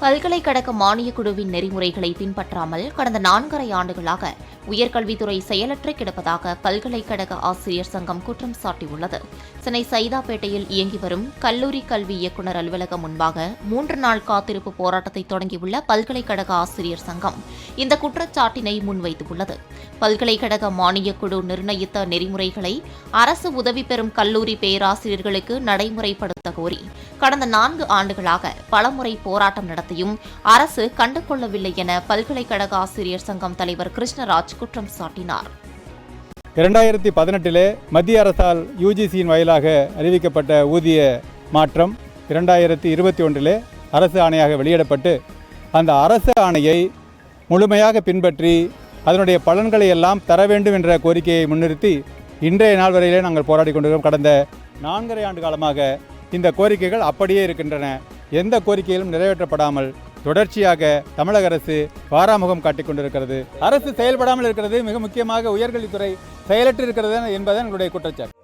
பல்கலைக்கழக மானியக் குழுவின் நெறிமுறைகளை பின்பற்றாமல் கடந்த 4.5 ஆண்டுகளாக உயர்கல்வித்துறை செயலற்று கிடப்பதாக பல்கலைக்கழக ஆசிரியர் சங்கம் குற்றம் சாட்டியுள்ளது. சென்னை சைதாப்பேட்டையில் இயங்கி வரும் கல்லூரி கல்வி இயக்குநர் அலுவலகம் முன்பாக 3 நாள் காத்திருப்பு போராட்டத்தை தொடங்கியுள்ள பல்கலைக்கழக ஆசிரியர் சங்கம் இந்த குற்றச்சாட்டினை முன்வைத்துள்ளது. பல்கலைக்கழக மானியக் குழு நிர்ணயித்த நெறிமுறைகளை அரசு உதவி பெறும் கல்லூரி பேராசிரியர்களுக்கு நடைமுறைப்படுத்த கோரி கடந்த 4 ஆண்டுகளாக பலமுறை போராட்டம் நடத்தியும் அரசு கண்டுகொள்ளவில்லை என பல்கலைக்கழக ஆசிரியர் சங்கம் தலைவர் கிருஷ்ணராஜ் குற்றம் சாட்டினார். 2018 மத்திய அரசால் யுஜிசியின் வாயிலாக அறிவிக்கப்பட்ட ஊதிய மாற்றம் 2021 அரசு ஆணையாக வெளியிடப்பட்டு அந்த அரசு ஆணையை முழுமையாக பின்பற்றி அதனுடைய பலன்களை எல்லாம் தர வேண்டும் என்ற கோரிக்கையை முன்னிறுத்தி இன்றைய நாள் வரையிலே நாங்கள் போராடி கொண்டிருக்கிறோம். கடந்த 4.5 ஆண்டு காலமாக இந்த கோரிக்கைகள் அப்படியே இருக்கின்றன. எந்த கோரிக்கையிலும் நிறைவேற்றப்படாமல் தொடர்ச்சியாக தமிழக அரசு பாராமுகம் காட்டிக் கொண்டிருக்கிறது. அரசு செயல்படாமல் இருக்கிறது. மிக முக்கியமாக உயர்கல்வித்துறை செயலற்று இருக்கிறது என்பது எங்களுடைய குற்றச்சாட்டு.